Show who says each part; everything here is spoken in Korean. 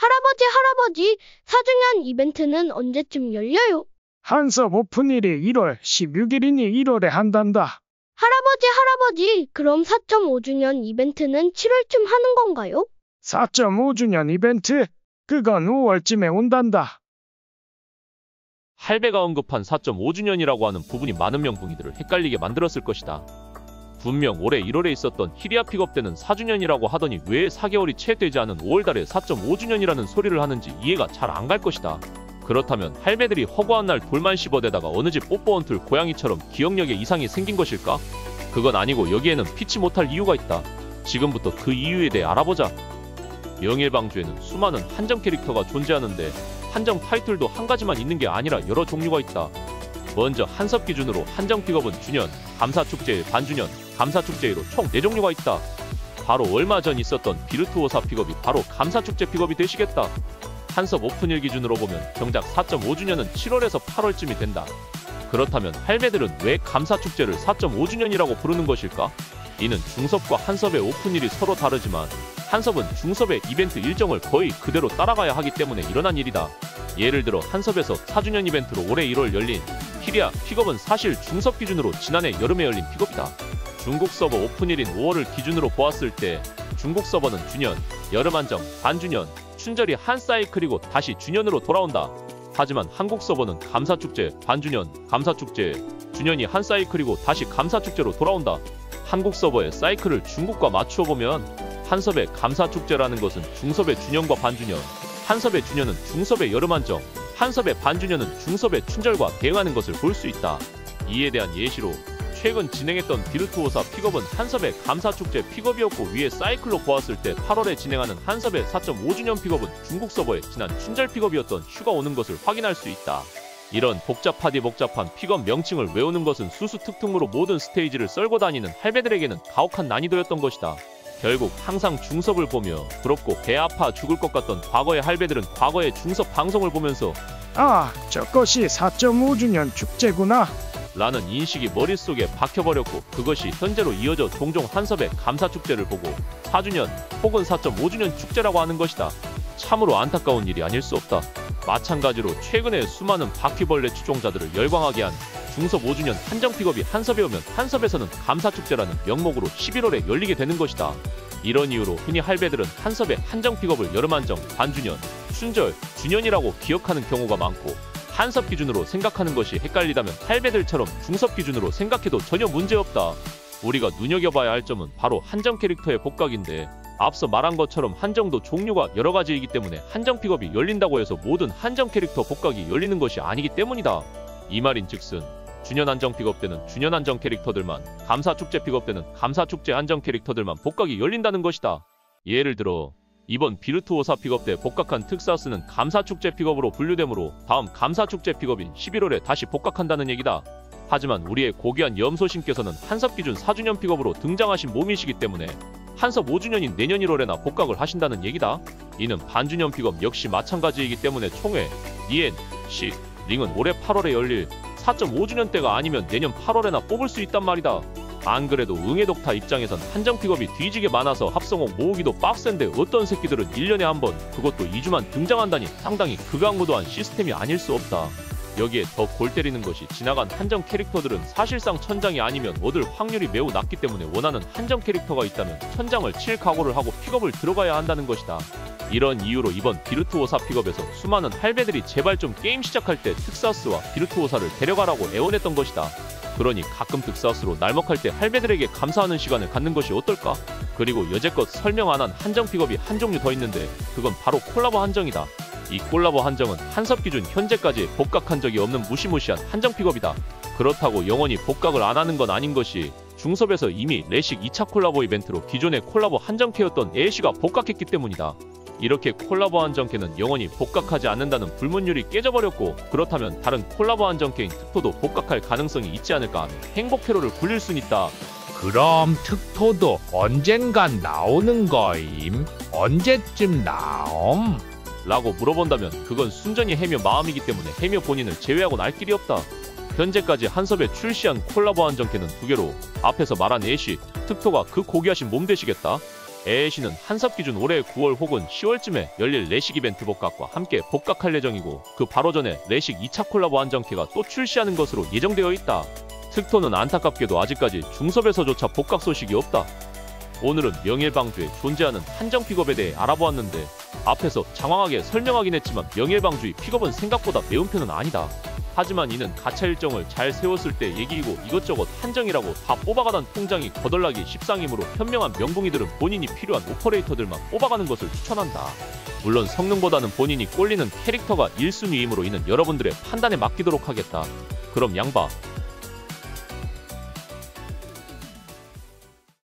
Speaker 1: 할아버지, 4주년 이벤트는 언제쯤 열려요?
Speaker 2: 한섭 오픈일이 1월 16일이니 1월에 한단다.
Speaker 1: 할아버지, 그럼 4.5주년 이벤트는 7월쯤 하는 건가요?
Speaker 2: 4.5주년 이벤트? 그건 5월쯤에 온단다.
Speaker 3: 할배가 언급한 4.5주년이라고 하는 부분이 많은 명붕이들을 헷갈리게 만들었을 것이다. 분명 올해 1월에 있었던 히리아 픽업 때는 4주년이라고 하더니 왜 4개월이 채 되지 않은 5월달에 4.5주년이라는 소리를 하는지 이해가 잘 안 갈 것이다. 그렇다면 할배들이 허구한 날 돌만 씹어대다가 어느 집 뽀뽀언툴 고양이처럼 기억력에 이상이 생긴 것일까? 그건 아니고 여기에는 피치 못할 이유가 있다. 지금부터 그 이유에 대해 알아보자. 명일방주에는 수많은 한정 캐릭터가 존재하는데 한정 타이틀도 한 가지만 있는 게 아니라 여러 종류가 있다. 먼저 한섭 기준으로 한정 픽업은 주년, 감사축제일 반주년, 감사축제일로 총 4종류가 있다. 바로 얼마 전 있었던 비르투오사 픽업이 바로 감사축제 픽업이 되시겠다. 한섭 오픈일 기준으로 보면 정작 4.5주년은 7월에서 8월쯤이 된다. 그렇다면 할배들은 왜 감사축제를 4.5주년이라고 부르는 것일까? 이는 중섭과 한섭의 오픈일이 서로 다르지만 한섭은 중섭의 이벤트 일정을 거의 그대로 따라가야 하기 때문에 일어난 일이다. 예를 들어 한섭에서 4주년 이벤트로 올해 1월 열린 히리아 픽업은 사실 중섭 기준으로 지난해 여름에 열린 픽업이다. 중국 서버 오픈일인 5월을 기준으로 보았을 때 중국 서버는 주년, 여름 한정, 반주년, 춘절이 한 사이클이고 다시 주년으로 돌아온다. 하지만 한국 서버는 감사축제, 반주년, 감사축제, 주년이 한 사이클이고 다시 감사축제로 돌아온다. 한국 서버의 사이클을 중국과 맞추어 보면 한섭의 감사축제라는 것은 중섭의 주년과 반주년, 한섭의 주년은 중섭의 여름 한정, 한섭의 반주년은 중섭의 춘절과 대응하는 것을 볼 수 있다. 이에 대한 예시로 최근 진행했던 비르투오사 픽업은 한섭의 감사축제 픽업이었고 위에 사이클로 보았을 때 8월에 진행하는 한섭의 4.5주년 픽업은 중국 서버의 지난 춘절 픽업이었던 휴가 오는 것을 확인할 수 있다. 이런 복잡하디 복잡한 픽업 명칭을 외우는 것은 수수특특무로 모든 스테이지를 썰고 다니는 할배들에게는 가혹한 난이도였던 것이다. 결국 항상 중섭을 보며 부럽고 배 아파 죽을 것 같던 과거의 할배들은 과거의 중섭 방송을 보면서
Speaker 2: 아, 저것이 4.5주년 축제구나
Speaker 3: 라는 인식이 머릿속에 박혀버렸고 그것이 현재로 이어져 종종 한섭의 감사축제를 보고 4주년 혹은 4.5주년 축제라고 하는 것이다. 참으로 안타까운 일이 아닐 수 없다. 마찬가지로 최근에 수많은 바퀴벌레 추종자들을 열광하게 한 중섭 5주년 한정 픽업이 한섭에 오면 한섭에서는 감사축제라는 명목으로 11월에 열리게 되는 것이다. 이런 이유로 흔히 할배들은 한섭의 한정 픽업을 여름 한정, 반주년, 춘절, 주년이라고 기억하는 경우가 많고 한섭 기준으로 생각하는 것이 헷갈리다면 할배들처럼 중섭 기준으로 생각해도 전혀 문제없다. 우리가 눈여겨봐야 할 점은 바로 한정 캐릭터의 복각인데 앞서 말한 것처럼 한정도 종류가 여러 가지이기 때문에 한정 픽업이 열린다고 해서 모든 한정 캐릭터 복각이 열리는 것이 아니기 때문이다. 이 말인즉슨 주년 한정 픽업 때는 주년 한정 캐릭터들만, 감사축제 픽업 때는 감사축제 한정 캐릭터들만 복각이 열린다는 것이다. 예를 들어 이번 비르투오사 픽업 때 복각한 특사스는 감사축제 픽업으로 분류되므로 다음 감사축제 픽업인 11월에 다시 복각한다는 얘기다. 하지만 우리의 고귀한 염소신께서는 한섭 기준 4주년 픽업으로 등장하신 몸이시기 때문에 한섭 5주년인 내년 1월에나 복각을 하신다는 얘기다. 이는 반주년 픽업 역시 마찬가지이기 때문에 총회, 니엔, 시, 링은 올해 8월에 열릴 4.5주년 때가 아니면 내년 8월에나 뽑을 수 있단 말이다. 안 그래도 응애독타 입장에선 한정 픽업이 뒤지게 많아서 합성옥 모으기도 빡센데 어떤 새끼들은 1년에 한 번, 그것도 2주만 등장한다니 상당히 극악무도한 시스템이 아닐 수 없다. 여기에 더 골 때리는 것이 지나간 한정 캐릭터들은 사실상 천장이 아니면 얻을 확률이 매우 낮기 때문에 원하는 한정 캐릭터가 있다면 천장을 칠 각오를 하고 픽업을 들어가야 한다는 것이다. 이런 이유로 이번 비르투오사 픽업에서 수많은 할배들이 제발 좀 게임 시작할 때 특사스와 비르투오사를 데려가라고 애원했던 것이다. 그러니 가끔 특사스로 날먹할 때 할배들에게 감사하는 시간을 갖는 것이 어떨까? 그리고 여태껏 설명 안 한 한정 픽업이 한 종류 더 있는데 그건 바로 콜라보 한정이다. 이 콜라보 한정은 한섭 기준 현재까지 복각한 적이 없는 무시무시한 한정 픽업이다. 그렇다고 영원히 복각을 안 하는 건 아닌 것이 중섭에서 이미 레식 2차 콜라보 이벤트로 기존의 콜라보 한정캐였던 애쉬가 복각했기 때문이다. 이렇게 콜라보 한정캐는 영원히 복각하지 않는다는 불문율이 깨져버렸고 그렇다면 다른 콜라보 한정캐인 특토도 복각할 가능성이 있지 않을까 하며 행복회로를 굴릴 순 있다.
Speaker 4: 그럼 특토도 언젠간 나오는 거임? 언제쯤 나옴?
Speaker 3: 라고 물어본다면 그건 순전히 해묘 마음이기 때문에 해묘 본인을 제외하고 날 길이 없다. 현재까지 한섭에 출시한 콜라보 한정캐는 2개로 앞에서 말한 애쉬, 특토가 그 고귀하신 몸 되시겠다. AAC는 한섭 기준 올해 9월 혹은 10월쯤에 열릴 레식 이벤트 복각과 함께 복각할 예정이고 그 바로 전에 레식 2차 콜라보 한정캐가 또 출시하는 것으로 예정되어 있다. 특토는 안타깝게도 아직까지 중섭에서조차 복각 소식이 없다. 오늘은 명일방주에 존재하는 한정 픽업에 대해 알아보았는데 앞에서 장황하게 설명하긴 했지만 명일방주의 픽업은 생각보다 매운 편은 아니다. 하지만 이는 가차 일정을 잘 세웠을 때 얘기이고 이것저것 한정이라고 다 뽑아가던 통장이 거덜나기 십상이므로 현명한 명붕이들은 본인이 필요한 오퍼레이터들만 뽑아가는 것을 추천한다. 물론 성능보다는 본인이 꼴리는 캐릭터가 1순위이므로 이는 여러분들의 판단에 맡기도록 하겠다. 그럼 양봐.